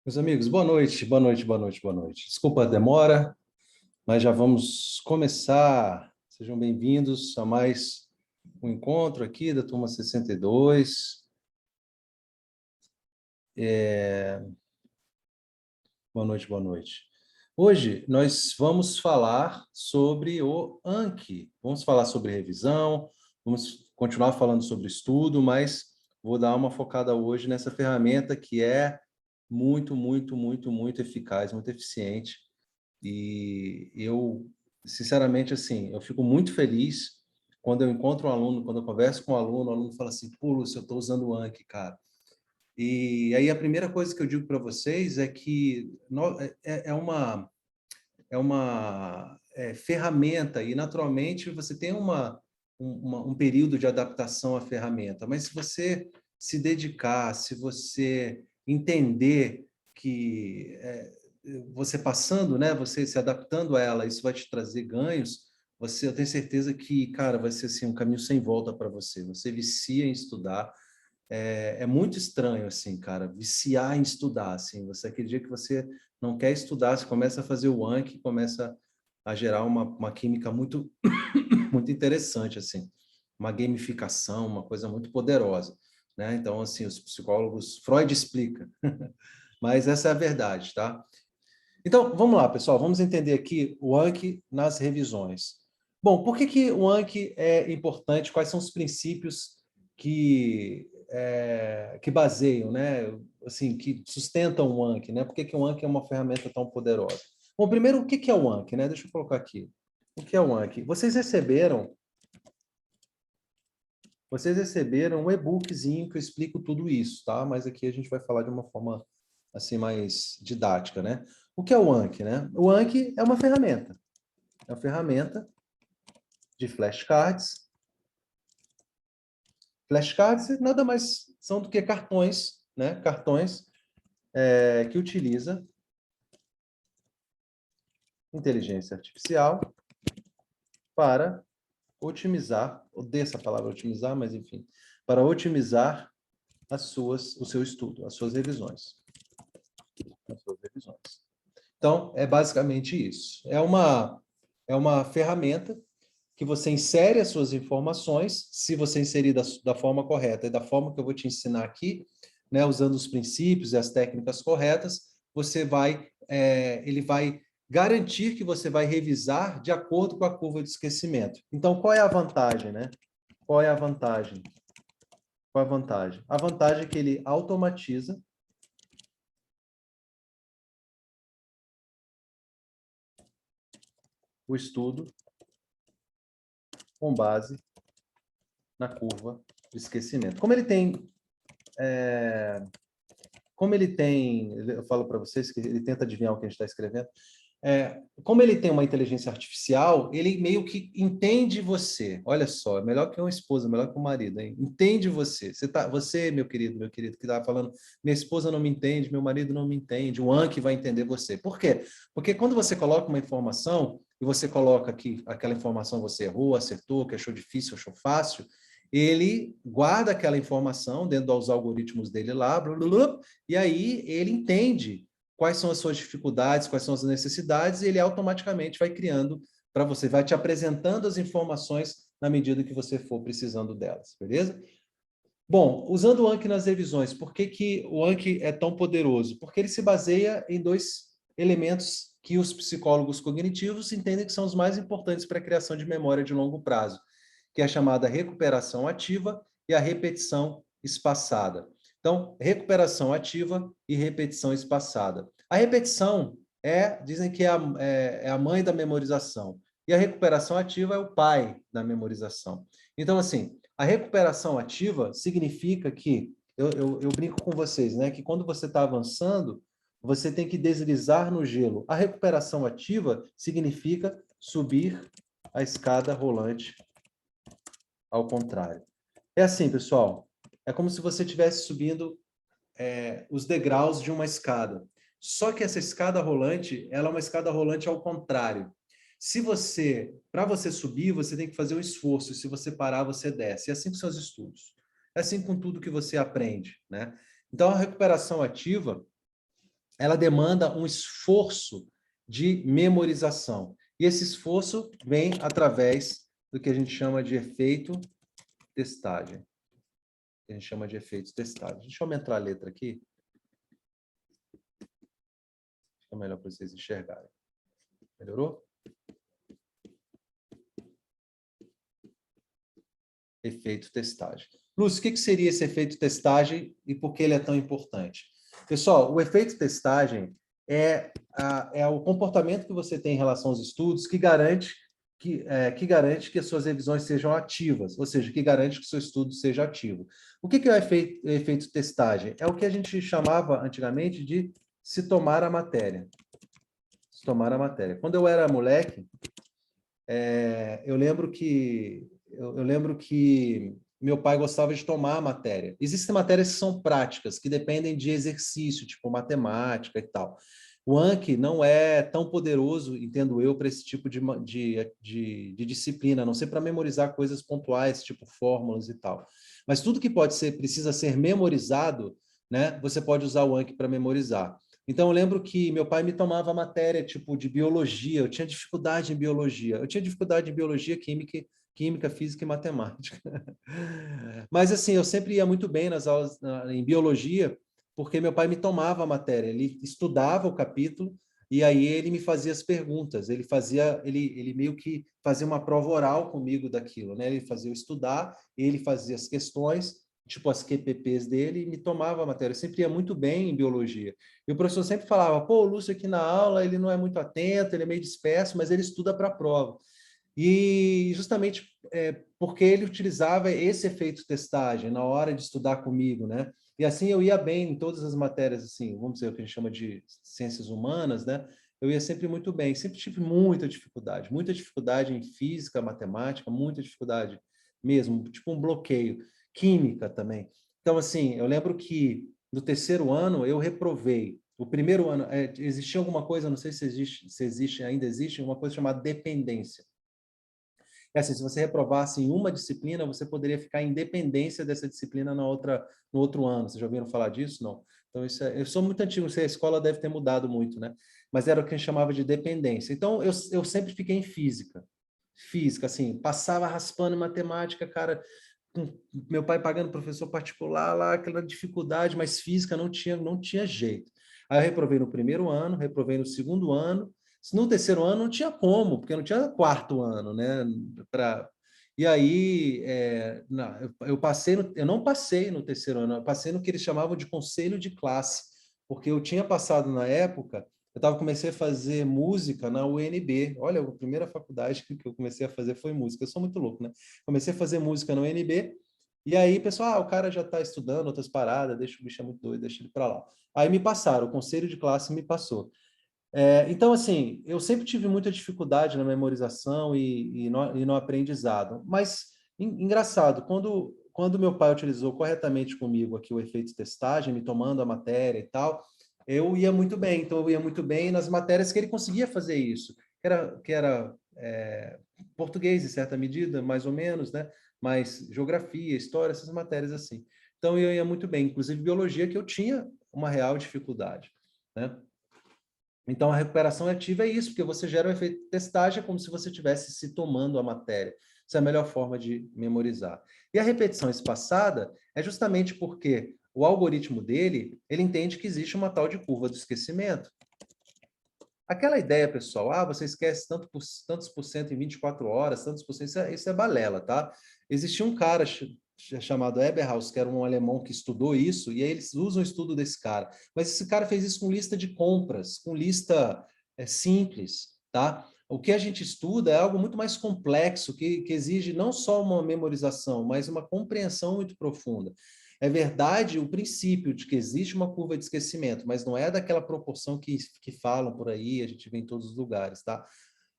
Meus amigos, boa noite, boa noite, boa noite, boa noite. Desculpa a demora, mas já vamos começar. Sejam bem-vindos a mais um encontro aqui da turma 62. Boa noite, boa noite. Hoje nós vamos falar sobre o Anki. Vamos falar sobre revisão, vamos continuar falando sobre estudo, mas vou dar uma focada hoje nessa ferramenta que é muito eficaz, muito eficiente. E eu, sinceramente, assim, eu fico muito feliz quando eu encontro um aluno, quando eu converso com um aluno, o aluno fala assim, pô, Lúcio, eu estou usando o Anki, cara. E aí a primeira coisa que eu digo para vocês é que é uma ferramenta e, naturalmente, você tem um período de adaptação à ferramenta, mas se você se dedicar, se você entender que você passando, né, você se adaptando a ela, isso vai te trazer ganhos, eu tenho certeza que, cara, vai ser assim, um caminho sem volta para você. Você vicia em estudar, é muito estranho, assim, cara, viciar em estudar, assim, aquele dia que você não quer estudar, você começa a fazer o Anki, começa a gerar uma química muito interessante, assim, uma gamificação, uma coisa muito poderosa, né? Então, assim, os psicólogos, Freud explica, mas essa é a verdade, tá? Então, vamos lá, pessoal, vamos entender aqui o Anki nas revisões. Bom, por que o Anki é importante? Quais são os princípios que baseiam, né? Assim, que sustentam o Anki, né? Por que o Anki é uma ferramenta tão poderosa? Bom, primeiro, o que é o Anki, né? Deixa eu colocar aqui. O que é o Anki? Vocês receberam um e-bookzinho que eu explico tudo isso, tá? Mas aqui a gente vai falar de uma forma assim mais didática, né? O que é o Anki, né? O Anki é uma ferramenta. É uma ferramenta de flashcards. Flashcards nada mais são do que cartões, né? Cartões que utiliza inteligência artificial para otimizar, odeio essa palavra otimizar, mas enfim, para otimizar o seu estudo, as suas revisões. Então, é basicamente isso. É uma ferramenta que você insere as suas informações, se você inserir da forma correta e da forma que eu vou te ensinar aqui, né, usando os princípios e as técnicas corretas, ele vai garantir que você vai revisar de acordo com a curva de esquecimento. Então, qual é a vantagem, né? Qual é a vantagem? Qual é a vantagem? A vantagem é que ele automatiza o estudo com base na curva de esquecimento. Eu falo para vocês que ele tenta adivinhar o que a gente está escrevendo. Como ele tem uma inteligência artificial, ele meio que entende você. Olha só, é melhor que uma esposa, melhor que um marido, hein? Entende você. Você, meu querido, que estava falando, minha esposa não me entende, meu marido não me entende, o Anki vai entender você. Por quê? Porque quando você coloca uma informação, e você coloca aqui, aquela informação você errou, acertou, que achou difícil, achou fácil, ele guarda aquela informação dentro dos algoritmos dele lá, blá, blá, blá, e aí ele entende quais são as suas dificuldades, quais são as necessidades, e ele automaticamente vai criando para você, vai te apresentando as informações na medida que você for precisando delas, beleza? Bom, usando o Anki nas revisões, por que o Anki é tão poderoso? Porque ele se baseia em dois elementos que os psicólogos cognitivos entendem que são os mais importantes para a criação de memória de longo prazo, que é a chamada recuperação ativa e a repetição espaçada. Então, recuperação ativa e repetição espaçada. A repetição dizem que é a mãe da memorização, e a recuperação ativa é o pai da memorização. Então, assim, a recuperação ativa significa que, eu brinco com vocês, né, que quando você está avançando, você tem que deslizar no gelo. A recuperação ativa significa subir a escada rolante ao contrário. É assim, pessoal, é como se você estivesse subindo os degraus de uma escada. Só que essa escada rolante, ela é uma escada rolante ao contrário. Para você subir, você tem que fazer um esforço, e se você parar, você desce. É assim com seus estudos. É assim com tudo que você aprende, né? Então, a recuperação ativa, ela demanda um esforço de memorização. E esse esforço vem através do que a gente chama de efeito testagem. A gente chama de efeito testagem. Deixa eu aumentar a letra aqui. Fica melhor para vocês enxergarem. Melhorou? Efeito testagem. Lúcio, o que seria esse efeito testagem e por que ele é tão importante? Pessoal, o efeito testagem é o comportamento que você tem em relação aos estudos que garante que as suas revisões sejam ativas, ou seja, que garante que o seu estudo seja ativo. O que é o efeito testagem? É o que a gente chamava antigamente de se tomar a matéria. Se tomar a matéria. Quando eu era moleque, eu lembro que meu pai gostava de tomar a matéria. Existem matérias que são práticas, que dependem de exercício, tipo matemática e tal. O Anki não é tão poderoso, entendo eu, para esse tipo de disciplina, a não ser para memorizar coisas pontuais, tipo fórmulas e tal. Mas tudo que precisa ser memorizado, né, você pode usar o Anki para memorizar. Então, eu lembro que meu pai me tomava matéria, tipo, de biologia. Eu tinha dificuldade em biologia. Eu tinha dificuldade em biologia, química, física e matemática. Mas, assim, eu sempre ia muito bem nas aulas em biologia, porque meu pai me tomava a matéria. Ele estudava o capítulo e aí ele me fazia as perguntas. Ele meio que fazia uma prova oral comigo daquilo, né? Ele fazia eu estudar, ele fazia as questões, tipo as QPPs dele, e me tomava a matéria. Eu sempre ia muito bem em biologia. E o professor sempre falava, pô, o Lúcio aqui na aula, ele não é muito atento, ele é meio disperso, mas ele estuda para a prova. E justamente porque ele utilizava esse efeito testagem na hora de estudar comigo, né? E assim eu ia bem em todas as matérias, assim, vamos dizer o que a gente chama de ciências humanas, né? Eu ia sempre muito bem, sempre tive muita dificuldade em física, matemática, muita dificuldade mesmo, tipo um bloqueio. Química também. Então, assim, eu lembro que no terceiro ano eu reprovei. O primeiro ano, existia alguma coisa, não sei se ainda existe, uma coisa chamada dependência. É assim, se você reprovasse em uma disciplina, você poderia ficar em dependência dessa disciplina no outro ano. Vocês já ouviram falar disso? Não. Então, eu sou muito antigo, a escola deve ter mudado muito, né? Mas era o que a gente chamava de dependência. Então, eu sempre fiquei em física. Física, assim, passava raspando em matemática, cara, com meu pai pagando professor particular lá, aquela dificuldade, mas física não tinha jeito. Aí eu reprovei no primeiro ano, reprovei no segundo ano, no terceiro ano não tinha como, porque não tinha quarto ano, né? E aí, eu não passei no terceiro ano, eu passei no que eles chamavam de conselho de classe, porque eu tinha passado na época, comecei a fazer música na UNB. Olha, a primeira faculdade que eu comecei a fazer foi música. Eu sou muito louco, né? Comecei a fazer música na UNB, e aí, pessoal, o cara já está estudando outras paradas, deixa o bicho é muito doido, deixa ele para lá. Aí me passaram, o conselho de classe me passou. Então, assim, eu sempre tive muita dificuldade na memorização e no aprendizado. Mas, engraçado, quando meu pai utilizou corretamente comigo aqui o efeito testagem, me tomando a matéria e tal, eu ia muito bem. Então, eu ia muito bem nas matérias que ele conseguia fazer isso, que era português, em certa medida, mais ou menos, né? Mas geografia, história, essas matérias assim. Então, eu ia muito bem. Inclusive, biologia, que eu tinha uma real dificuldade, né? Então, a recuperação ativa é isso, porque você gera um efeito de testagem, como se você estivesse se tomando a matéria. Essa é a melhor forma de memorizar. E a repetição espaçada é justamente porque o algoritmo dele, ele entende que existe uma tal de curva do esquecimento. Aquela ideia, pessoal, você esquece tantos por cento em 24 horas, tantos por cento, isso é balela, tá? Existia um cara chamado Eberhaus, que era um alemão que estudou isso, e aí eles usam o estudo desse cara. Mas esse cara fez isso com lista de compras, com lista simples, tá? O que a gente estuda é algo muito mais complexo, que exige não só uma memorização, mas uma compreensão muito profunda. É verdade o princípio de que existe uma curva de esquecimento, mas não é daquela proporção que falam por aí, a gente vê em todos os lugares, tá?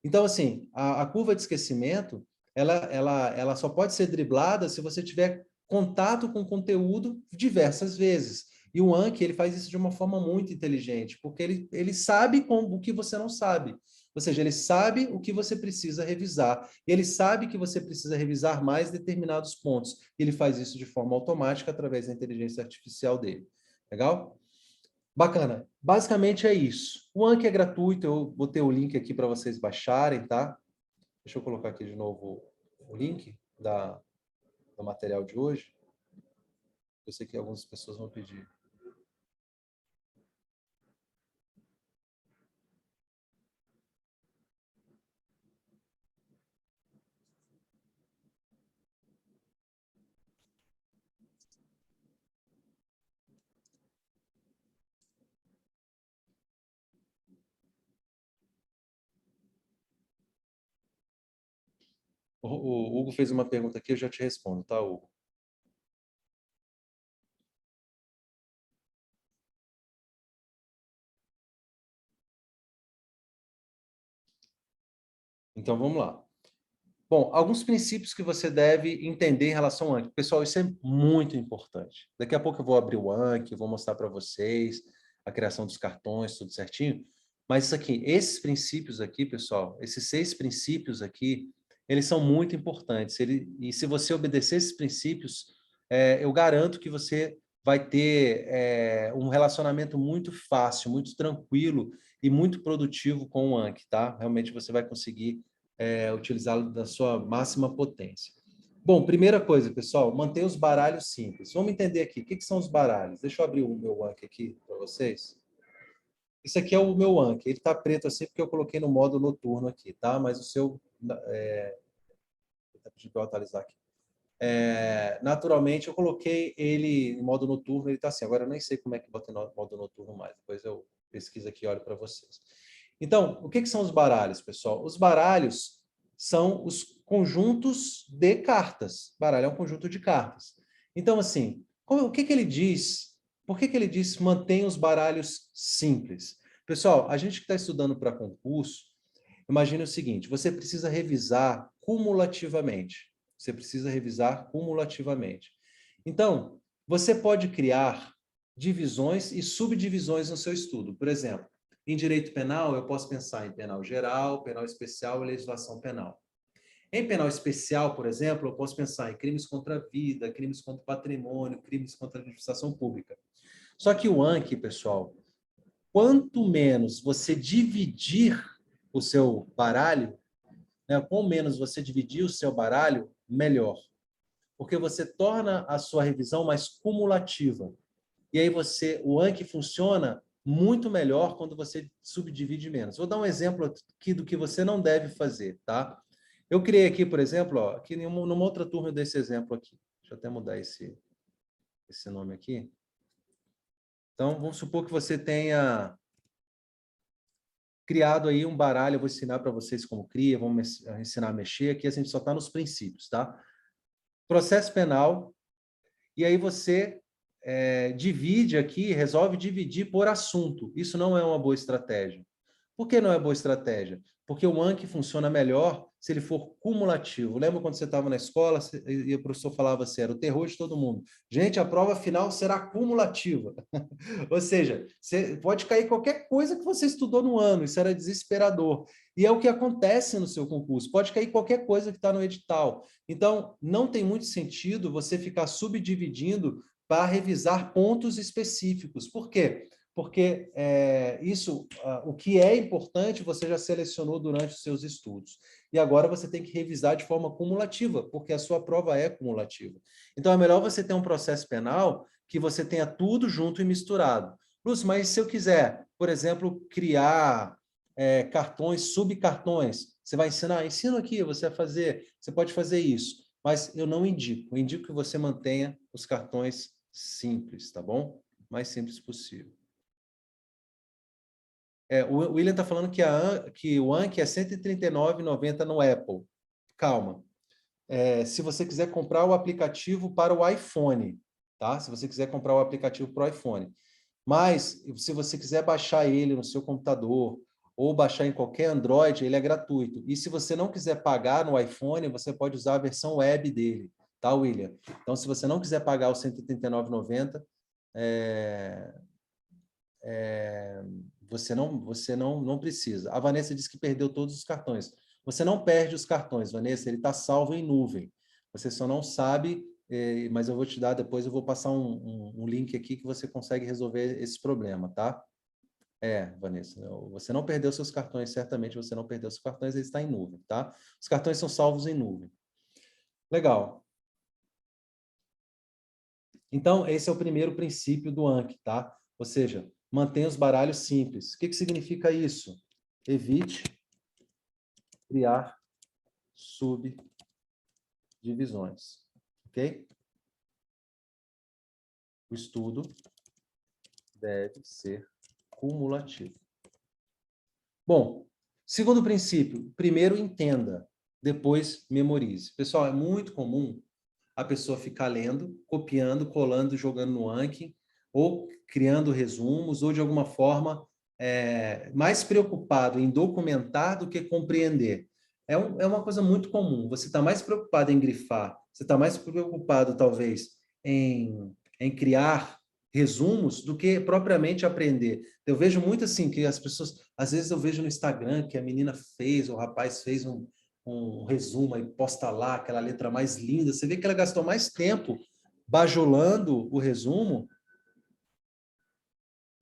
Então, assim, a curva de esquecimento, ela só pode ser driblada se você tiver contato com o conteúdo diversas vezes. E o Anki, ele faz isso de uma forma muito inteligente, porque ele sabe o que você não sabe. Ou seja, ele sabe o que você precisa revisar. E ele sabe que você precisa revisar mais determinados pontos. E ele faz isso de forma automática através da inteligência artificial dele. Legal? Bacana. Basicamente é isso. O Anki é gratuito, eu botei o link aqui para vocês baixarem, tá? Deixa eu colocar aqui de novo o link do material de hoje. Eu sei que algumas pessoas vão pedir. O Hugo fez uma pergunta aqui, eu já te respondo, tá, Hugo? Então, vamos lá. Bom, alguns princípios que você deve entender em relação ao Anki. Pessoal, isso é muito importante. Daqui a pouco eu vou abrir o Anki, vou mostrar para vocês a criação dos cartões, tudo certinho. Mas isso aqui, esses princípios aqui, pessoal, esses 6 princípios aqui, eles são muito importantes. E se você obedecer esses princípios, eu garanto que você vai ter um relacionamento muito fácil, muito tranquilo e muito produtivo com o Anki, tá? Realmente você vai conseguir utilizá-lo da sua máxima potência. Bom, primeira coisa, pessoal, mantenha os baralhos simples. Vamos entender aqui, o que são os baralhos? Deixa eu abrir o meu Anki aqui para vocês. Isso aqui é o meu Anki. Ele está preto assim porque eu coloquei no modo noturno aqui, tá? Mas o seu... Vou pedir para eu atualizar aqui. Naturalmente, eu coloquei ele em modo noturno, ele está assim. Agora eu nem sei como é que bota em modo noturno mais. Depois eu pesquiso aqui e olho para vocês. Então, o que são os baralhos, pessoal? Os baralhos são os conjuntos de cartas. Baralho é um conjunto de cartas. Então, assim, o que ele diz? Por que ele diz mantenha os baralhos simples? Pessoal, a gente que está estudando para concurso, imagine o seguinte, você precisa revisar cumulativamente. Você precisa revisar cumulativamente. Então, você pode criar divisões e subdivisões no seu estudo. Por exemplo, em direito penal, eu posso pensar em penal geral, penal especial e legislação penal. Em penal especial, por exemplo, eu posso pensar em crimes contra a vida, crimes contra o patrimônio, crimes contra a administração pública. Só que o Anki, pessoal, quanto menos você dividir o seu baralho, né, quanto menos você dividir o seu baralho, melhor. Porque você torna a sua revisão mais cumulativa. E aí o Anki funciona muito melhor quando você subdivide menos. Vou dar um exemplo aqui do que você não deve fazer, tá? Eu criei aqui, por exemplo, ó, aqui numa outra turma desse exemplo aqui. Deixa eu até mudar esse nome aqui. Então, vamos supor que você tenha criado aí um baralho, eu vou ensinar para vocês como cria, vamos ensinar a mexer, aqui a gente só está nos princípios, tá? Processo penal, e aí você divide aqui, resolve dividir por assunto. Isso não é uma boa estratégia. Por que não é boa estratégia? Porque o Anki funciona melhor se ele for cumulativo. Lembra quando você estava na escola e o professor falava assim, era o terror de todo mundo. Gente, a prova final será cumulativa. Ou seja, você pode cair qualquer coisa que você estudou no ano, isso era desesperador. E é o que acontece no seu concurso, pode cair qualquer coisa que está no edital. Então, não tem muito sentido você ficar subdividindo para revisar pontos específicos. Por quê? Porque o que é importante você já selecionou durante os seus estudos. E agora você tem que revisar de forma cumulativa, porque a sua prova é cumulativa. Então, é melhor você ter um processo penal que você tenha tudo junto e misturado. Lúcio, mas se eu quiser, por exemplo, criar cartões, subcartões, você vai ensinar? Ensino aqui, você vai fazer, você pode fazer isso. Mas eu não indico. Eu indico que você mantenha os cartões simples, tá bom? Mais simples possível. O William está falando que o Anki é R$ 139,90 no Apple. Calma. Se você quiser comprar o aplicativo para o iPhone, tá? Se você quiser comprar o aplicativo para o iPhone. Mas, se você quiser baixar ele no seu computador ou baixar em qualquer Android, ele é gratuito. E se você não quiser pagar no iPhone, você pode usar a versão web dele, tá, William? Então, se você não quiser pagar os R$ 139,90, você não precisa. A Vanessa disse que perdeu todos os cartões. Você não perde os cartões, Vanessa, ele está salvo em nuvem. Você só não sabe mas eu vou te dar depois, eu vou passar um link aqui que você consegue resolver esse problema, tá? Vanessa, você não perdeu seus cartões, certamente você não perdeu seus cartões, ele está em nuvem, tá? Os cartões são salvos em nuvem. Legal. Então, esse é o primeiro princípio do Anki, tá? Ou seja, mantenha os baralhos simples. O que significa isso? Evite criar subdivisões, ok? O estudo deve ser cumulativo. Bom, segundo princípio, primeiro entenda, depois memorize. Pessoal, é muito comum a pessoa ficar lendo, copiando, colando, jogando no Anki, ou criando resumos, ou de alguma forma mais preocupado em documentar do que compreender. É uma coisa muito comum. Você está mais preocupado em grifar, você está mais preocupado, talvez, em criar resumos do que propriamente aprender. Eu vejo muito assim, que as pessoas... Às vezes eu vejo no Instagram que a menina fez, o rapaz fez um resumo e posta lá aquela letra mais linda. Você vê que ela gastou mais tempo bajulando o resumo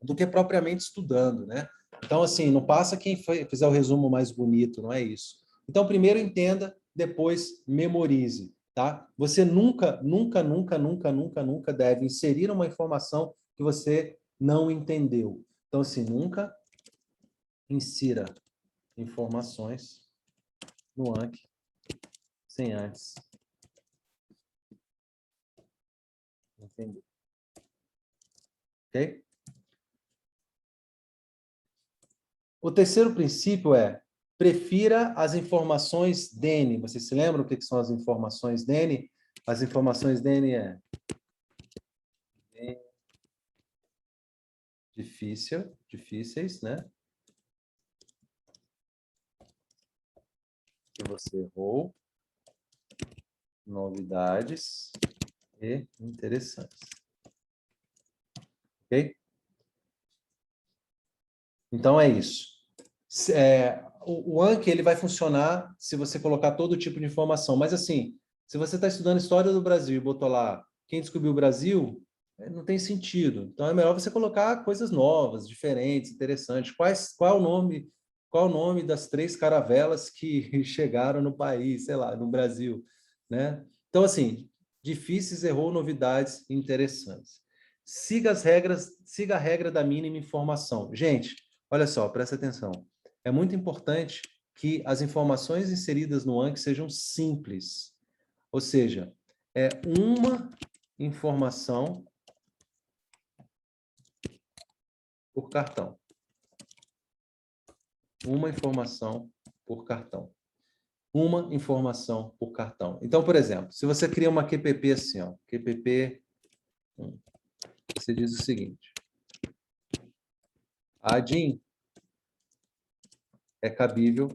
do que propriamente estudando, né? Então, assim, não passa quem fizer o resumo mais bonito, não é isso. Então, primeiro entenda, depois memorize, tá? Você nunca, nunca, nunca, nunca, nunca, nunca deve inserir uma informação que você não entendeu. Então, assim, nunca insira informações no Anki sem antes entender. Ok? O terceiro princípio é: prefira as informações DN. Você se lembra o que são as informações DN? As informações DN difíceis, né? Que você errou, novidades e interessantes. Ok? Então é isso. O Anki ele vai funcionar se você colocar todo tipo de informação, mas assim, se você está estudando história do Brasil e botou lá quem descobriu o Brasil, não tem sentido. Então é melhor você colocar coisas novas, diferentes, interessantes. Qual o nome das 3 caravelas que chegaram no país, sei lá, no Brasil, né? Então assim, difíceis, errou, novidades interessantes. Siga a regra da mínima informação. Gente, olha só, presta atenção. É muito importante que as informações inseridas no Anki sejam simples. Ou seja, é uma informação por cartão. Uma informação por cartão. Uma informação por cartão. Então, por exemplo, se você cria uma QPP assim, ó, QPP 1, você diz o seguinte: a ADIM é cabível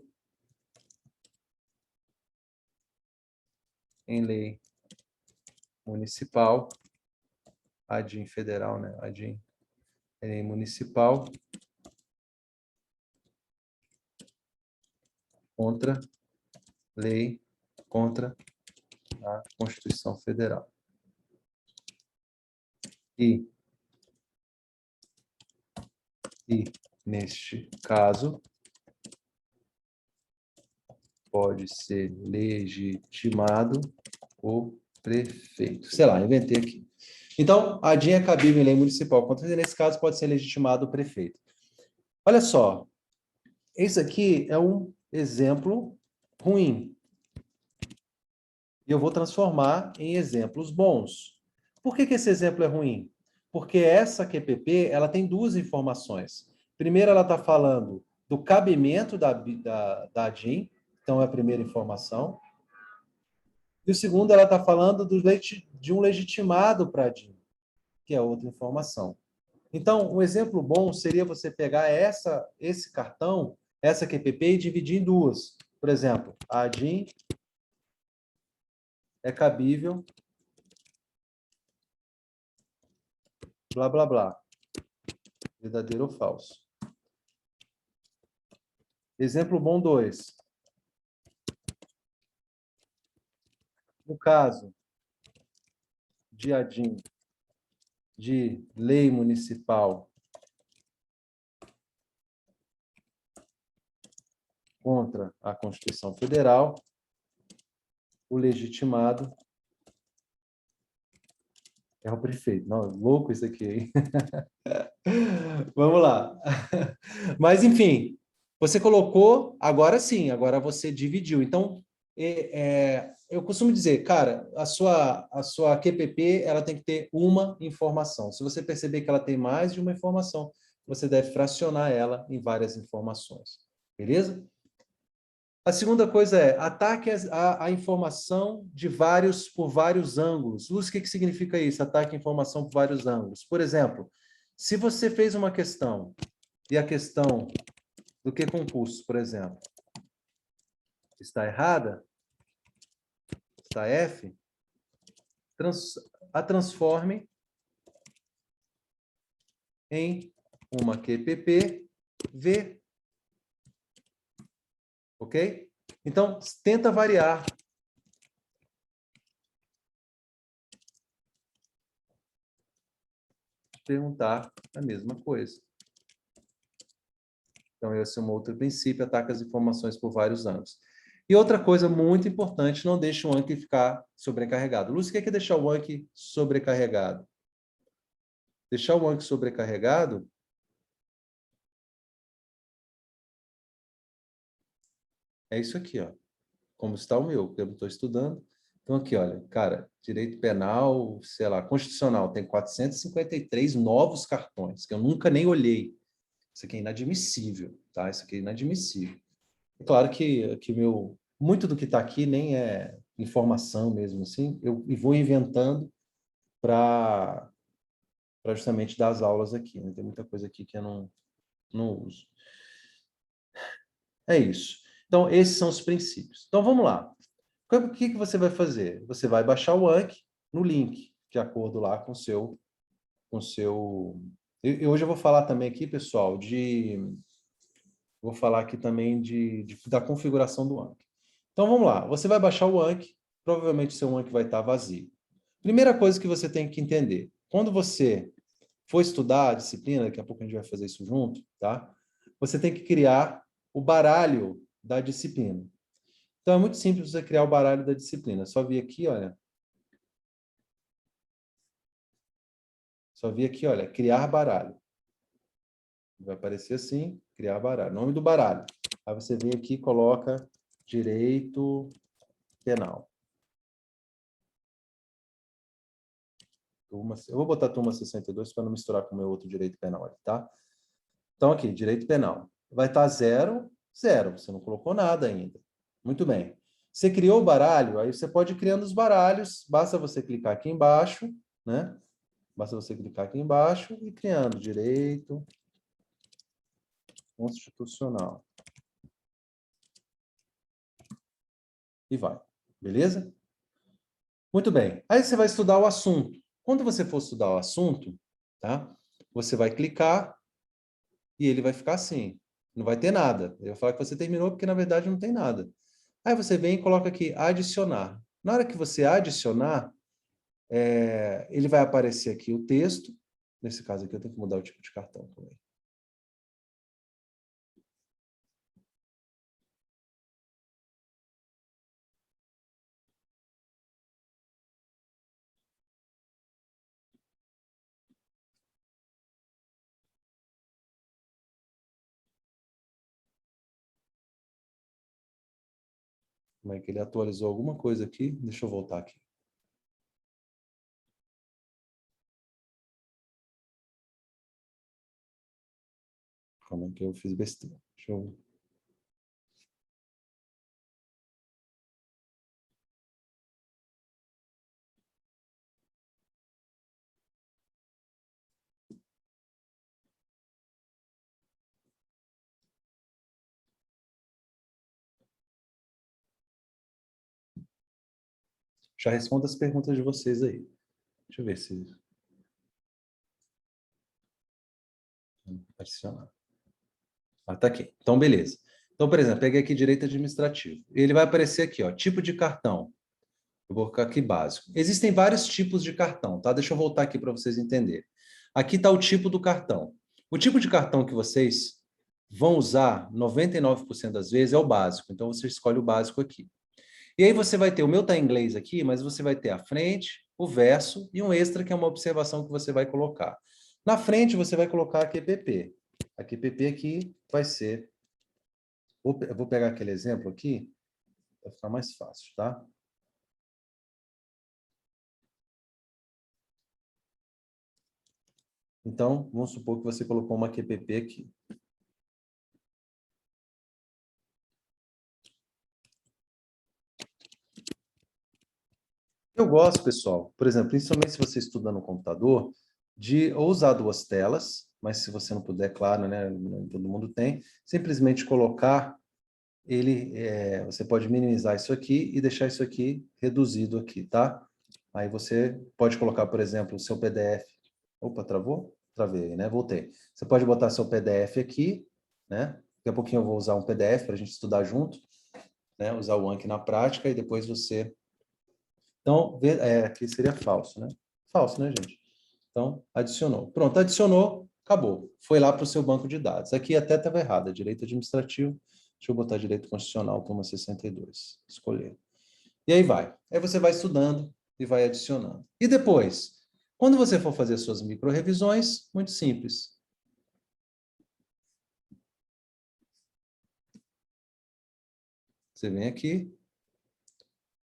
em lei municipal, ADIM federal, né? ADIM é lei municipal, contra a Constituição Federal. E neste caso, pode ser legitimado o prefeito. Sei lá, inventei aqui. Então, a DIN é cabível em lei municipal. Nesse caso, pode ser legitimado o prefeito. Olha só, esse aqui é um exemplo ruim. E eu vou transformar em exemplos bons. Por que esse exemplo é ruim? Porque essa QPP ela tem 2 informações. Primeiro, ela está falando do cabimento da DIN, então é a primeira informação. E o segundo, ela está falando de um legitimado para a DIN, que é outra informação. Então, um exemplo bom seria você pegar esse cartão, essa QPP, e dividir em 2. Por exemplo, a DIN é cabível, blá, blá, blá. Verdadeiro ou falso. Exemplo bom 2. No caso de ADIM de lei municipal contra a Constituição Federal, o legitimado é o prefeito. Não, louco isso aqui, hein? Vamos lá. Mas, enfim, você colocou, agora sim, agora você dividiu. Então, eu costumo dizer, cara, a sua QPP ela tem que ter uma informação. Se você perceber que ela tem mais de uma informação, você deve fracionar ela em várias informações. Beleza? A segunda coisa é ataque a informação por vários ângulos. Lúcia, o que significa isso? Ataque a informação por vários ângulos. Por exemplo, se você fez uma questão e a questão do que concurso, por exemplo, está errada, está F, a transforme em uma QPP V. Ok? Então, tenta variar. Perguntar a mesma coisa. Então, esse é um outro princípio, ataca as informações por vários ângulos. E outra coisa muito importante, não deixe o Anki ficar sobrecarregado. Lúcia, o que é deixar o Anki sobrecarregado? Deixar o Anki sobrecarregado é isso aqui, ó. Como está o meu, porque eu não estou estudando. Então, aqui, olha, cara, direito penal, sei lá, constitucional, tem 453 novos cartões, que eu nunca nem olhei. Isso aqui é inadmissível, tá? Isso aqui é inadmissível. É claro que muito do que está aqui nem é informação mesmo, assim, eu vou inventando para justamente dar as aulas aqui, né? Tem muita coisa aqui que eu não uso. É isso. Então, esses são os princípios. Então, vamos lá. O que você vai fazer? Você vai baixar o Anki no link, de acordo lá com o seu... Hoje eu vou falar também aqui, pessoal, vou falar aqui também da configuração do Anki. Então, vamos lá. Você vai baixar o Anki, provavelmente seu Anki vai estar vazio. Primeira coisa que você tem que entender, quando você for estudar a disciplina, daqui a pouco a gente vai fazer isso junto, tá? Você tem que criar o baralho da disciplina. Então, é muito simples você criar o baralho da disciplina. Só vir aqui, olha. Só vir aqui, olha, criar baralho. Vai aparecer assim, criar baralho. Nome do baralho. Aí você vem aqui e coloca direito penal. Eu vou botar turma 62 para não misturar com o meu outro direito penal aqui, tá? Então, aqui, direito penal. Vai estar 0, 0. Você não colocou nada ainda. Muito bem. Você criou o baralho, aí você pode ir criando os baralhos. Basta você clicar aqui embaixo, né? Basta você clicar aqui embaixo e criando direito constitucional. E vai. Beleza? Muito bem. Aí você vai estudar o assunto. Quando você for estudar o assunto, tá? Você vai clicar e ele vai ficar assim. Não vai ter nada. Eu vou falar que você terminou porque, na verdade, não tem nada. Aí você vem e coloca aqui adicionar. Na hora que você adicionar, ele vai aparecer aqui o texto. Nesse caso aqui, eu tenho que mudar o tipo de cartão também. Como é que ele atualizou alguma coisa aqui? Deixa eu voltar aqui. Como é que eu fiz besteira? Deixa eu... Já respondo as perguntas de vocês aí. Deixa eu ver se... Adicionar. Ah, tá aqui. Então, beleza. Então, por exemplo, peguei aqui direito administrativo. Ele vai aparecer aqui, ó, tipo de cartão. Eu vou colocar aqui básico. Existem vários tipos de cartão, tá? Deixa eu voltar aqui para vocês entenderem. Aqui está o tipo do cartão. O tipo de cartão que vocês vão usar 99% das vezes é o básico. Então, você escolhe o básico aqui. E aí você vai ter, o meu está em inglês aqui, mas você vai ter a frente, o verso e um extra, que é uma observação que você vai colocar. Na frente, você vai colocar a QPP. A QPP aqui vai ser... Eu vou pegar aquele exemplo aqui, para ficar mais fácil, tá? Então, vamos supor que você colocou uma QPP aqui. Eu gosto, pessoal, por exemplo, principalmente se você estuda no computador, de ou usar duas telas, mas se você não puder, claro, né, todo mundo tem, simplesmente colocar ele, você pode minimizar isso aqui e deixar isso aqui reduzido aqui, tá? Aí você pode colocar, por exemplo, o seu PDF. Opa, travou? Travei, né? Voltei. Você pode botar seu PDF aqui, né? Daqui a pouquinho eu vou usar um PDF para a gente estudar junto, né? Usar o Anki na prática e depois você... Então, aqui seria falso, né? Falso, né, gente? Então, adicionou. Pronto, adicionou, acabou. Foi lá para o seu banco de dados. Aqui até estava errado, é direito administrativo. Deixa eu botar direito constitucional, turma 62. Escolher. E aí vai. Aí você vai estudando e vai adicionando. E depois, quando você for fazer suas micro-revisões, muito simples. Você vem aqui,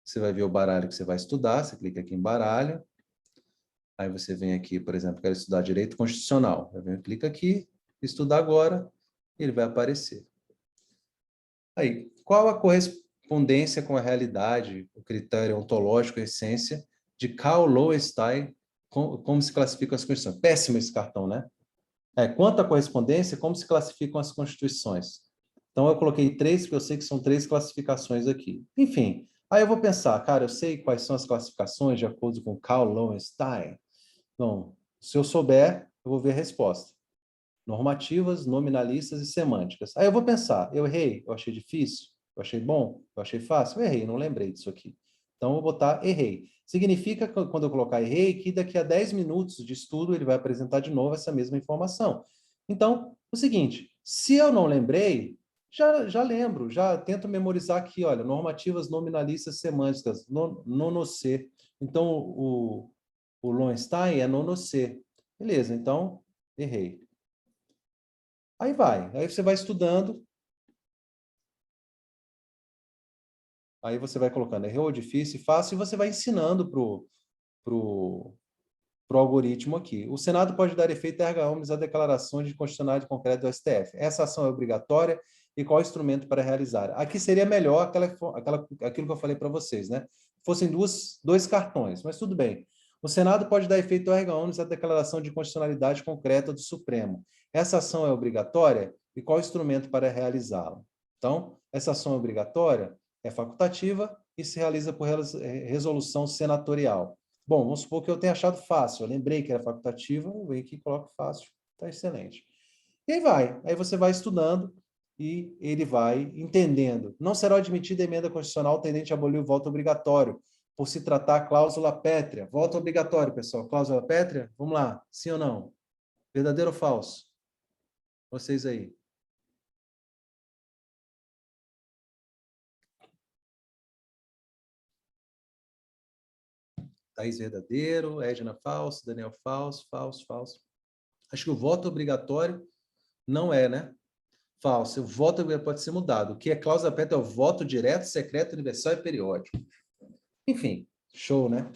você vai ver o baralho que você vai estudar, você clica aqui em baralho, aí você vem aqui, por exemplo, quero estudar direito constitucional. Eu venho, clica aqui, estudar agora, e ele vai aparecer. Aí, qual a correspondência com a realidade, o critério ontológico, a essência de Carl Lowenstein, como se classificam as constituições? Péssimo esse cartão, né? Quanto à correspondência, como se classificam as constituições? Então, eu coloquei três, porque eu sei que são três classificações aqui. Enfim, aí eu vou pensar, cara, eu sei quais são as classificações de acordo com Carl Lowenstein. Então, se eu souber, eu vou ver a resposta. Normativas, nominalistas e semânticas. Aí eu vou pensar, eu errei, eu achei difícil, eu achei bom, eu achei fácil, eu errei, não lembrei disso aqui. Então, eu vou botar errei. Significa, que, quando eu colocar errei, que daqui a 10 minutos de estudo ele vai apresentar de novo essa mesma informação. Então, o seguinte, se eu não lembrei, já lembro, já tento memorizar aqui, olha, normativas, nominalistas, semânticas, nono C. Então, o Lowenstein é nono C. Beleza, então, errei. Aí vai, aí você vai estudando, aí você vai colocando erro, difícil, fácil, e você vai ensinando pro algoritmo aqui. O Senado pode dar efeito erga omnes à declaração de constitucionalidade concreta do STF. Essa ação é obrigatória e qual instrumento para realizar? Aqui seria melhor aquilo que eu falei para vocês, né? Fossem dois cartões, mas tudo bem. O Senado pode dar efeito erga omnes à declaração de constitucionalidade concreta do Supremo. Essa ação é obrigatória e qual instrumento para realizá-la? Então, essa ação é obrigatória, é facultativa e se realiza por resolução senatorial. Bom, vamos supor que eu tenha achado fácil. Eu lembrei que era facultativa, eu venho aqui e coloco fácil. Está excelente. E aí vai. Aí você vai estudando e ele vai entendendo. Não será admitida emenda constitucional tendente a abolir o voto obrigatório, por se tratar cláusula pétrea. Voto obrigatório, pessoal. Cláusula pétrea? Vamos lá. Sim ou não? Verdadeiro ou falso? Vocês aí. Thaís verdadeiro, Edna falso, Daniel falso, falso, falso. Acho que o voto obrigatório não é, né? Falso. O voto pode ser mudado. O que é cláusula pétrea é o voto direto, secreto, universal e periódico. Enfim, show, né?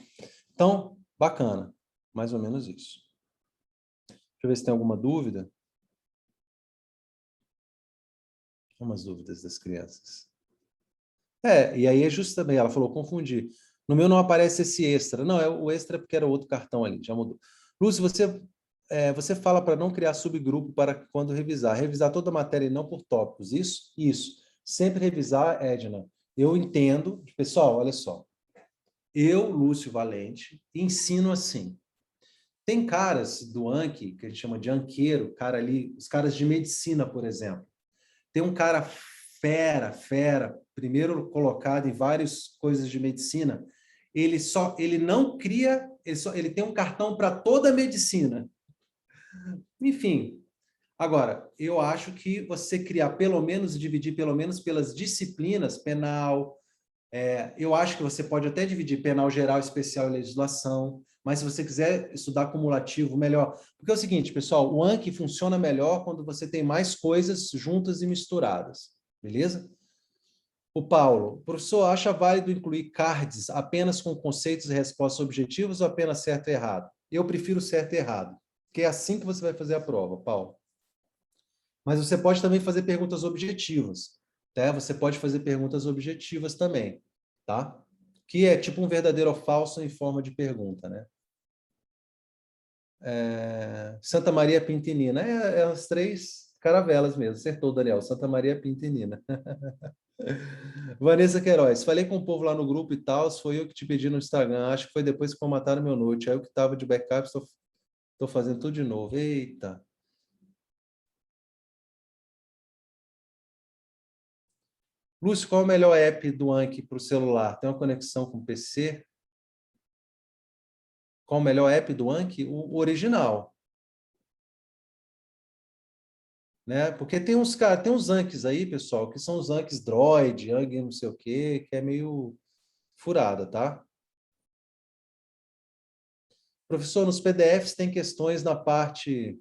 Então, bacana. Mais ou menos isso. Deixa eu ver se tem alguma dúvida. Umas dúvidas das crianças. E aí é justo também, ela falou, confundi. No meu não aparece esse extra. Não, é o extra porque era outro cartão ali, já mudou. Lúcio, você fala para não criar subgrupo para quando revisar. Revisar toda a matéria e não por tópicos. Isso? Isso. Sempre revisar, Edna. Eu entendo. Pessoal, olha só. Eu, Lúcio Valente, ensino assim. Tem caras do Anki, que a gente chama de anqueiro, cara ali, os caras de medicina, por exemplo. Tem um cara fera, primeiro colocado em várias coisas de medicina. ele não cria, ele tem um cartão para toda a medicina. Enfim, agora, eu acho que você criar pelo menos, dividir pelo menos pelas disciplinas, penal, eu acho que você pode até dividir penal geral, especial e legislação, mas se você quiser estudar cumulativo, melhor. Porque é o seguinte, pessoal, o Anki funciona melhor quando você tem mais coisas juntas e misturadas, beleza? O Paulo, professor, acha válido incluir cards apenas com conceitos e respostas objetivas ou apenas certo e errado? Eu prefiro certo e errado, porque é assim que você vai fazer a prova, Paulo. Mas você pode também fazer perguntas objetivas, tá? Você pode fazer perguntas objetivas também, tá? Que é tipo um verdadeiro ou falso em forma de pergunta, né? Santa Maria Pintinina. É as três caravelas mesmo. Acertou, Daniel. Santa Maria Pintinina. Vanessa Queiroz. Falei com o povo lá no grupo e tal. Foi eu que te pedi no Instagram. Acho que foi depois que formataram meu note. Aí eu que estava de backup, estou fazendo tudo de novo. Eita. Lúcio, qual é o melhor app do Anki para o celular? Tem uma conexão com o PC? Qual o melhor app do Anki? O original. Né? Porque tem uns Anki aí, pessoal, que são os Anki Droid, Anki não sei o quê, que é meio furada, tá? Professor, nos PDFs tem questões na parte...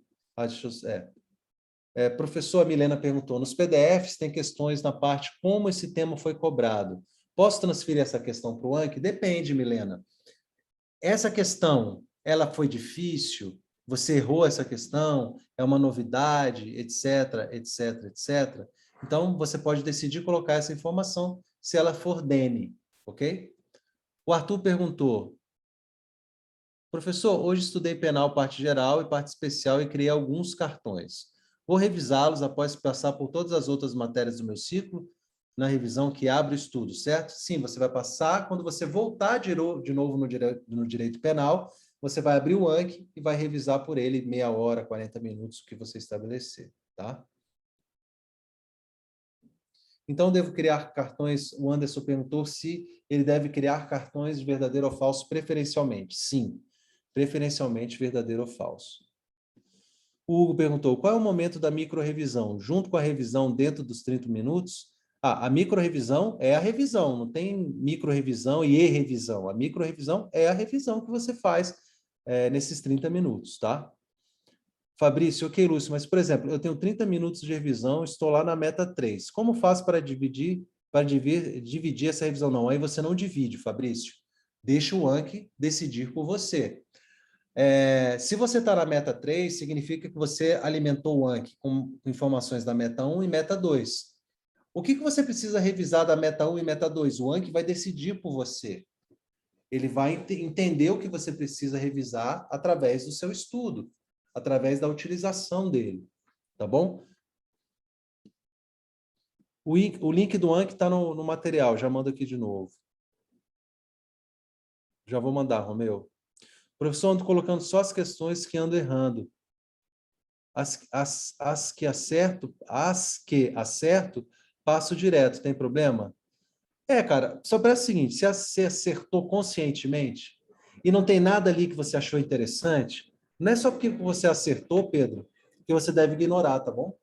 professor, a Milena perguntou, nos PDFs tem questões na parte como esse tema foi cobrado. Posso transferir essa questão para o Anki? Depende, Milena. Essa questão, ela foi difícil? Você errou essa questão? É uma novidade? Etc, etc, etc. Então, você pode decidir colocar essa informação se ela for DENE, ok? O Arthur perguntou, professor, hoje estudei penal parte geral e parte especial e criei alguns cartões. Vou revisá-los após passar por todas as outras matérias do meu ciclo, na revisão que abre o estudo, certo? Sim, você vai passar, quando você voltar de novo no direito penal, você vai abrir o Anki e vai revisar por ele meia hora, 40 minutos, o que você estabelecer, tá? Então, devo criar cartões, o Anderson perguntou se ele deve criar cartões de verdadeiro ou falso preferencialmente. Sim, preferencialmente verdadeiro ou falso. O Hugo perguntou, qual é o momento da micro-revisão? Junto com a revisão dentro dos 30 minutos? A micro-revisão é a revisão, não tem micro-revisão e e-revisão. A micro-revisão é a revisão que você faz nesses 30 minutos, tá? Fabrício, ok, Lúcio, mas, por exemplo, eu tenho 30 minutos de revisão, estou lá na meta 3. Como faço para dividir essa revisão? Não, aí você não divide, Fabrício. Deixa o Anki decidir por você. Se você está na meta 3, significa que você alimentou o Anki com informações da meta 1 e meta 2. O que você precisa revisar da meta 1 e meta 2? O Anki vai decidir por você. Ele vai entender o que você precisa revisar através do seu estudo, através da utilização dele, tá bom? O link do Anki está no material, já mando aqui de novo. Já vou mandar, Romeu. Professor, ando colocando só as questões que ando errando. As que acerto, passo direto. Tem problema? Cara, só parece o seguinte, se você acertou conscientemente e não tem nada ali que você achou interessante, não é só porque você acertou, Pedro, que você deve ignorar, tá bom?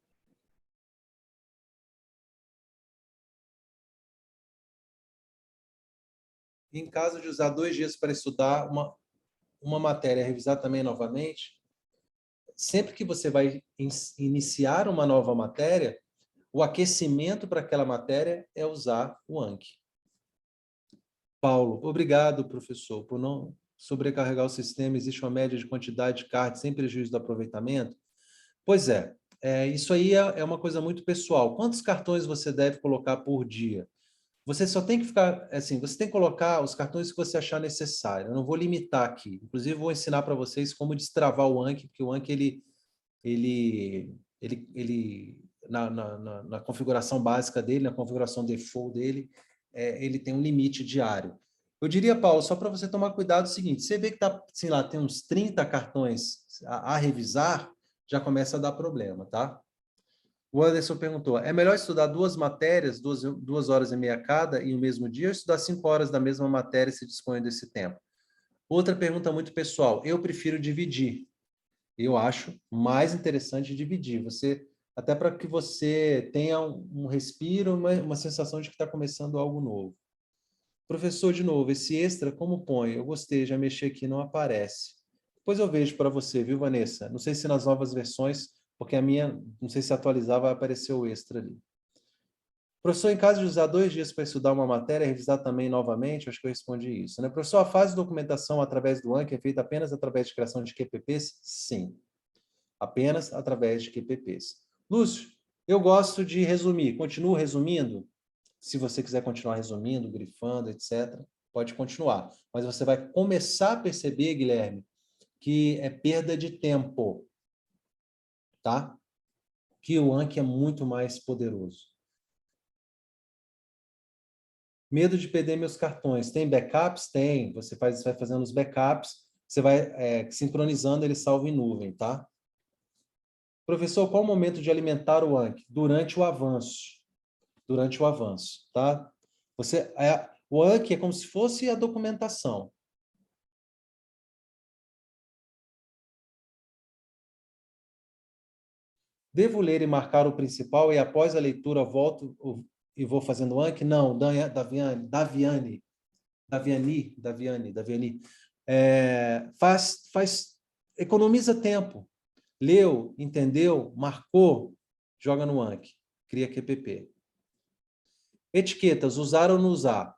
Em caso de usar 2 dias para estudar uma matéria, revisar também novamente, sempre que você vai iniciar uma nova matéria, o aquecimento para aquela matéria é usar o Anki. Paulo, obrigado, professor, por não sobrecarregar o sistema. Existe uma média de quantidade de cards sem prejuízo do aproveitamento? Pois isso aí é uma coisa muito pessoal. Quantos cartões você deve colocar por dia? Você só tem que ficar, assim, você tem que colocar os cartões que você achar necessário. Eu não vou limitar aqui. Inclusive, vou ensinar para vocês como destravar o Anki, porque o Anki, na configuração básica dele, na configuração default dele, ele tem um limite diário. Eu diria, Paulo, só para você tomar cuidado, é o seguinte, você vê que tá, sei lá, tem uns 30 cartões a revisar, já começa a dar problema, tá? O Anderson perguntou, é melhor estudar duas matérias, 2 horas e meia cada, em um mesmo dia, ou estudar 5 horas da mesma matéria se dispõe desse tempo? Outra pergunta muito pessoal, eu prefiro dividir. Eu acho mais interessante dividir. Até para que você tenha um respiro, uma sensação de que está começando algo novo. Professor, de novo, esse extra, como põe? Eu gostei, já mexi aqui, não aparece. Depois eu vejo para você, viu, Vanessa? Não sei se nas novas versões, porque a minha, não sei se atualizar, vai aparecer o extra ali. Professor, em caso de usar 2 dias para estudar uma matéria, revisar também novamente, acho que eu respondi isso, né? Professor, a fase de documentação através do Anki é feita apenas através de criação de QPPs? Sim, apenas através de QPPs. Lúcio, eu gosto de resumir. Continuo resumindo? Se você quiser continuar resumindo, grifando, etc., pode continuar. Mas você vai começar a perceber, Guilherme, que é perda de tempo, tá? Que o Anki é muito mais poderoso. Medo de perder meus cartões. Tem backups? Tem. Você vai fazendo os backups, você vai sincronizando, ele salva em nuvem, tá? Professor, qual o momento de alimentar o Anki? Durante o avanço. Durante o avanço, tá? O Anki é como se fosse a documentação. Devo ler e marcar o principal e após a leitura volto e vou fazendo o Anki? Não, Daviani. Economiza tempo. Leu, entendeu, marcou, joga no Anki, cria QPP. Etiquetas, usar ou não usar?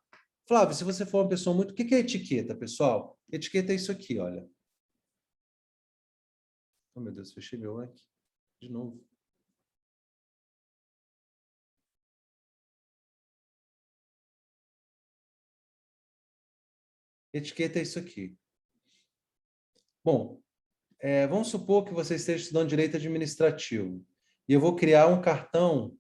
Flávio, se você for uma pessoa muito... O que é etiqueta, pessoal? Etiqueta é isso aqui, olha. Oh, meu Deus, fechei meu Anki. De novo. Etiqueta é isso aqui. Bom, vamos supor que você esteja estudando direito administrativo. E eu vou criar um cartão,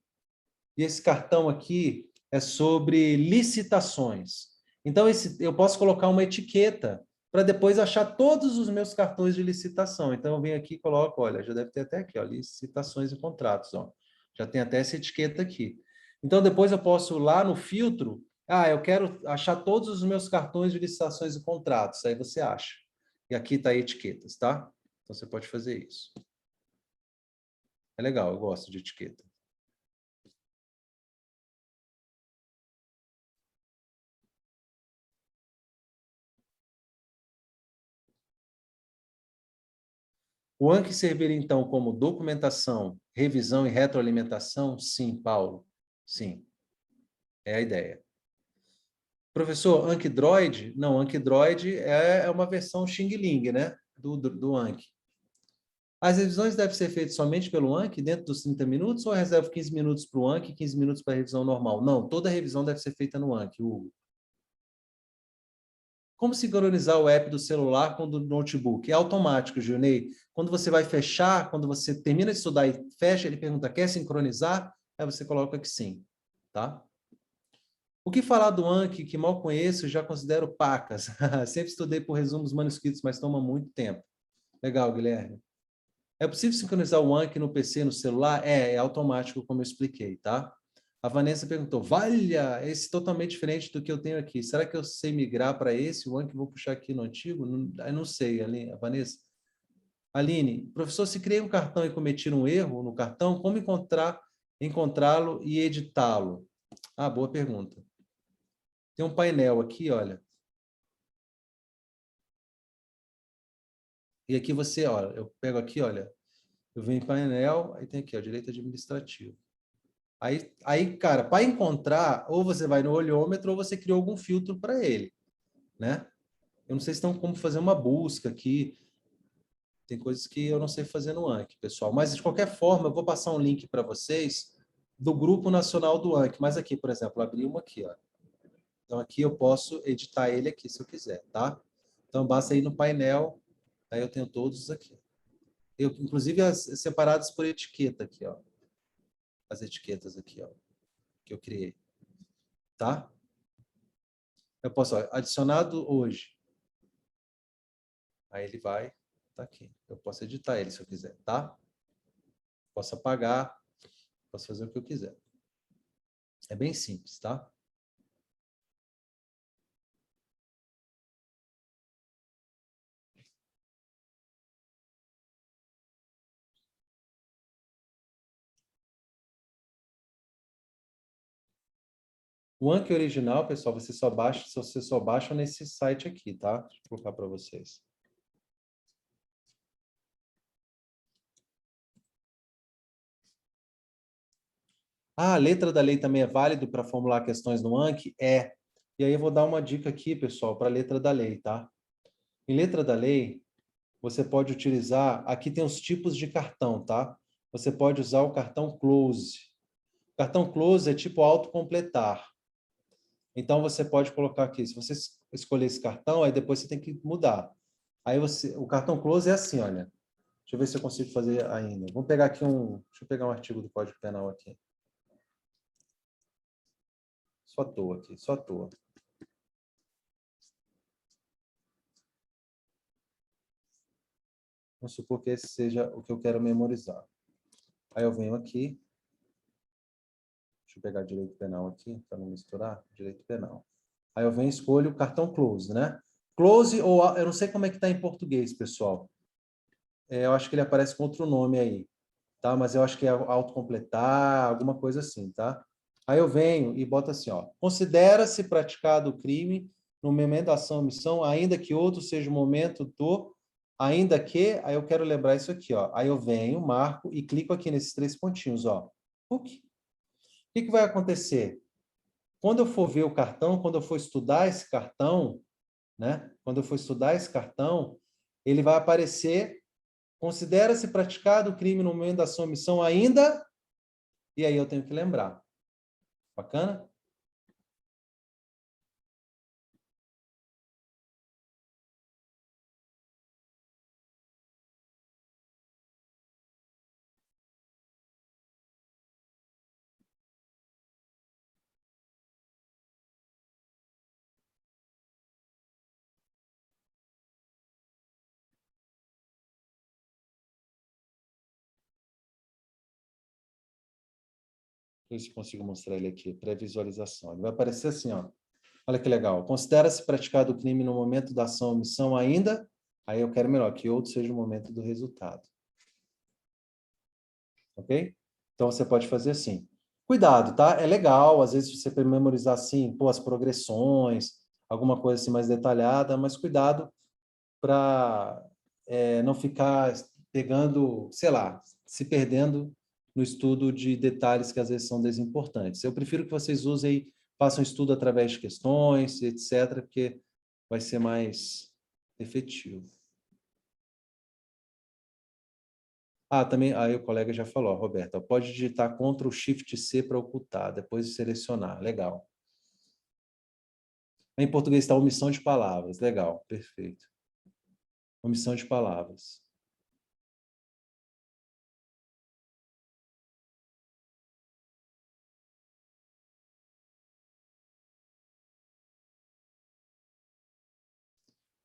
e esse cartão aqui é sobre licitações. Então, eu posso colocar uma etiqueta para depois achar todos os meus cartões de licitação. Então, eu venho aqui e coloco, olha, já deve ter até aqui, ó, licitações e contratos. Ó. Já tem até essa etiqueta aqui. Então, depois eu posso ir lá no filtro, eu quero achar todos os meus cartões de licitações e contratos. Aí você acha. E aqui está etiquetas, tá? Então, você pode fazer isso. É legal, eu gosto de etiqueta. O Anki serviria, então, como documentação, revisão e retroalimentação? Sim, Paulo. Sim, é a ideia. Professor, Anki Droid? Não, Anki Droid é uma versão Xing Ling, né? Do Anki. As revisões devem ser feitas somente pelo Anki dentro dos 30 minutos ou eu reservo 15 minutos para o Anki e 15 minutos para a revisão normal? Não, toda a revisão deve ser feita no Anki, Hugo. Como sincronizar o app do celular com o do notebook? É automático, Gilney. Quando você vai fechar, quando você termina de estudar e fecha, ele pergunta, quer sincronizar? Aí você coloca que sim, tá? O que falar do Anki, que mal conheço, já considero pacas. Sempre estudei por resumos manuscritos, mas toma muito tempo. Legal, Guilherme. É possível sincronizar o Anki no PC e no celular? É automático, como eu expliquei, tá? A Vanessa perguntou, valha, esse é totalmente diferente do que eu tenho aqui. Será que eu sei migrar para esse? O Anki vou puxar aqui no antigo? Eu não sei, a Vanessa. Aline, professor, se criei um cartão e cometi um erro no cartão, como encontrá-lo e editá-lo? Boa pergunta. Tem um painel aqui, olha. E aqui você, olha, eu pego aqui, olha, eu venho em painel, aí tem aqui, ó, direito administrativo. Aí, cara, para encontrar, ou você vai no olhômetro ou você criou algum filtro para ele, né? Eu não sei se tem como fazer uma busca aqui. Tem coisas que eu não sei fazer no Anki, pessoal. Mas, de qualquer forma, eu vou passar um link para vocês do Grupo Nacional do Anki. Mas aqui, por exemplo, abri uma aqui, ó. Então, aqui eu posso editar ele aqui, se eu quiser, tá? Então, basta ir no painel, aí eu tenho todos aqui. Inclusive, separados por etiqueta aqui, ó. As etiquetas aqui, ó, que eu criei, tá? Eu posso, ó, adicionado hoje. Aí ele vai, tá aqui. Eu posso editar ele se eu quiser, tá? Posso apagar. Posso fazer o que eu quiser. É bem simples, tá? O Anki original, pessoal, você só baixa nesse site aqui, tá? Deixa eu colocar para vocês. Ah, a letra da lei também é válido para formular questões no Anki? É. E aí eu vou dar uma dica aqui, pessoal, para a letra da lei, tá? Em letra da lei, você pode utilizar... Aqui tem os tipos de cartão, tá? Você pode usar o cartão close. O cartão close é tipo autocompletar. Então, você pode colocar aqui, se você escolher esse cartão, aí depois você tem que mudar. Aí o cartão close é assim, olha. Deixa eu ver se eu consigo fazer ainda. Vamos pegar aqui deixa eu pegar um artigo do Código Penal aqui. Só à toa aqui, só à toa. Vamos supor que esse seja o que eu quero memorizar. Aí eu venho aqui. Deixa eu pegar direito penal aqui, para não misturar. Direito penal. Aí eu venho e escolho o cartão close, né? Close ou... Eu não sei como é que está em português, pessoal. Eu acho que ele aparece com outro nome aí, tá? Mas eu acho que é autocompletar, alguma coisa assim, tá? Aí eu venho e boto assim, ó. Considera-se praticado o crime no momento da ação ou omissão, ainda que outro seja o momento do... Ainda que... Aí eu quero lembrar isso aqui, ó. Aí eu venho, marco e clico aqui nesses 3 pontinhos, ó. O que vai acontecer? Quando eu for ver o cartão, quando eu for estudar esse cartão, né? Quando eu for estudar esse cartão, ele vai aparecer... Considera-se praticado o crime no momento da sua omissão ainda... E aí eu tenho que lembrar. Bacana? Deixa eu ver se eu consigo mostrar ele aqui. Pré-visualização. Ele vai aparecer assim, ó. Olha que legal. Considera-se praticado o crime no momento da ação ou omissão ainda... Aí eu quero melhor, que outro seja o momento do resultado. Ok? Então você pode fazer assim. Cuidado, tá? É legal, às vezes você memorizar assim, pô, as progressões, alguma coisa assim mais detalhada, mas cuidado para não ficar pegando, sei lá, se perdendo no estudo de detalhes que às vezes são desimportantes. Eu prefiro que vocês usem, façam estudo através de questões, etc., porque vai ser mais efetivo. Ah, também, aí o colega já falou, Roberta, pode digitar Ctrl Shift C para ocultar, depois de selecionar. Legal. Em português está omissão de palavras. Legal, perfeito. Omissão de palavras.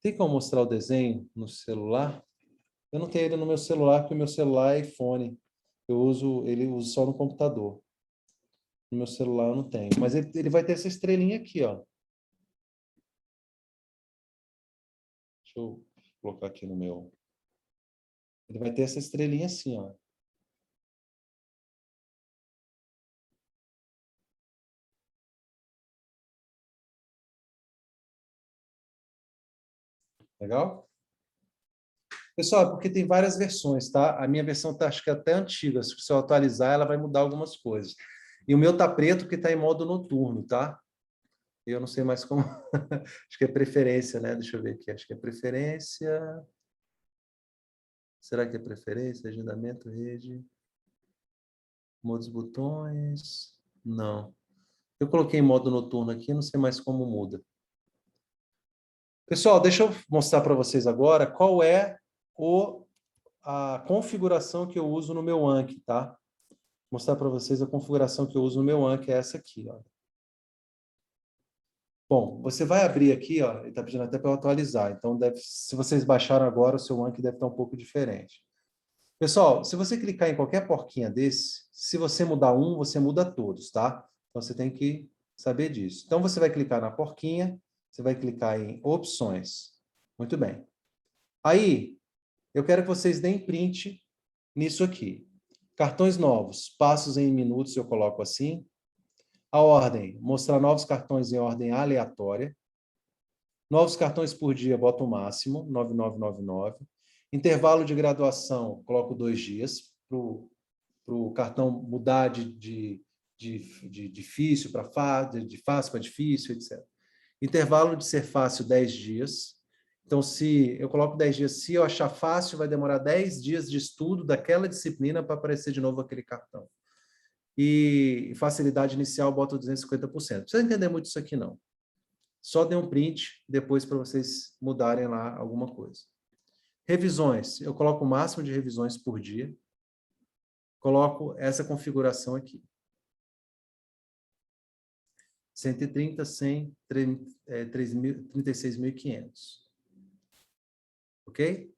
Tem como mostrar o desenho no celular? Eu não tenho ele no meu celular, porque o meu celular é iPhone. Ele uso só no computador. No meu celular eu não tenho. Mas ele vai ter essa estrelinha aqui, ó. Deixa eu colocar aqui no meu. Ele vai ter essa estrelinha assim, ó. Legal? Pessoal, é porque tem várias versões, tá? A minha versão tá, acho que é até antiga. Se eu atualizar, ela vai mudar algumas coisas. E o meu tá preto porque tá em modo noturno, tá? Eu não sei mais como. Acho que é preferência, né? Deixa eu ver aqui. Acho que é preferência. Será que é preferência? Agendamento, rede. Modos botões. Não. Eu coloquei em modo noturno aqui, não sei mais como muda. Pessoal, deixa eu mostrar para vocês agora qual é a configuração que eu uso no meu Anki, tá? Vou mostrar para vocês a configuração que eu uso no meu Anki, é essa aqui, ó. Bom, você vai abrir aqui, ó, ele está pedindo até para eu atualizar, então se vocês baixaram agora, o seu Anki deve estar um pouco diferente. Pessoal, se você clicar em qualquer porquinha desse, se você mudar um, você muda todos, tá? Então, você tem que saber disso. Então, você vai clicar na porquinha, você vai clicar em opções. Muito bem. Aí, eu quero que vocês deem print nisso aqui. Cartões novos, passos em minutos, eu coloco assim. A ordem, mostrar novos cartões em ordem aleatória. Novos cartões por dia, boto o máximo, 9999. Intervalo de graduação, coloco 2 dias, para o cartão mudar de difícil para fácil, de fácil para difícil, etc. Intervalo de ser fácil, 10 dias. Então, se eu coloco 10 dias, se eu achar fácil, vai demorar 10 dias de estudo daquela disciplina para aparecer de novo aquele cartão. E facilidade inicial, boto 250%. Não precisa entender muito isso aqui, não. Só dê um print depois para vocês mudarem lá alguma coisa. Revisões. Eu coloco o máximo de revisões por dia. Coloco essa configuração aqui. 130, 100, 36.500. Ok?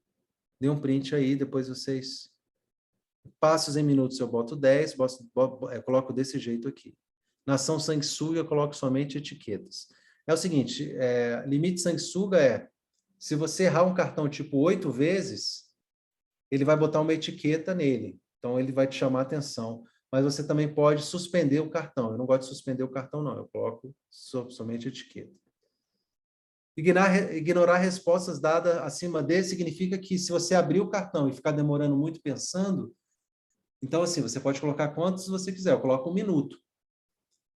Dê um print aí, depois vocês... Passos em minutos eu boto 10, coloco desse jeito aqui. Nação sanguessuga eu coloco somente etiquetas. É o seguinte, limite sanguessuga é, se você errar um cartão tipo 8 vezes, ele vai botar uma etiqueta nele. Então, ele vai te chamar a atenção. Mas você também pode suspender o cartão. Eu não gosto de suspender o cartão, não. Eu coloco somente etiqueta. Ignorar respostas dadas acima dele significa que se você abrir o cartão e ficar demorando muito pensando, então, assim, você pode colocar quantos você quiser. Eu coloco 1 minuto.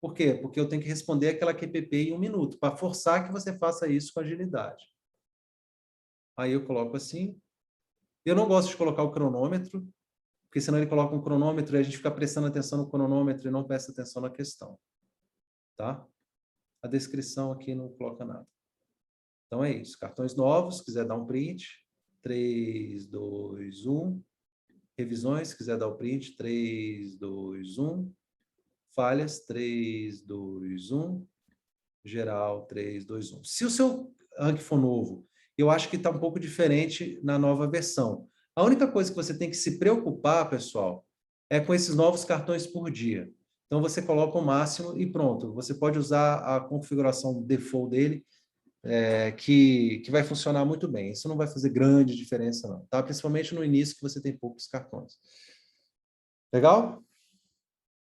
Por quê? Porque eu tenho que responder aquela QPP em 1 minuto, para forçar que você faça isso com agilidade. Aí eu coloco assim. Eu não gosto de colocar o cronômetro, porque senão ele coloca um cronômetro e a gente fica prestando atenção no cronômetro e não presta atenção na questão. Tá? A descrição aqui não coloca nada. Então é isso. Cartões novos, se quiser dar um print. 3, 2, 1. Revisões, se quiser dar o print. 3, 2, 1. Falhas, 3, 2, 1. Geral, 3, 2, 1. Se o seu rank for novo, eu acho que está um pouco diferente na nova versão. A única coisa que você tem que se preocupar, pessoal, é com esses novos cartões por dia. Então, você coloca o máximo e pronto. Você pode usar a configuração default dele, que vai funcionar muito bem. Isso não vai fazer grande diferença, não. Tá? Principalmente no início, que você tem poucos cartões. Legal?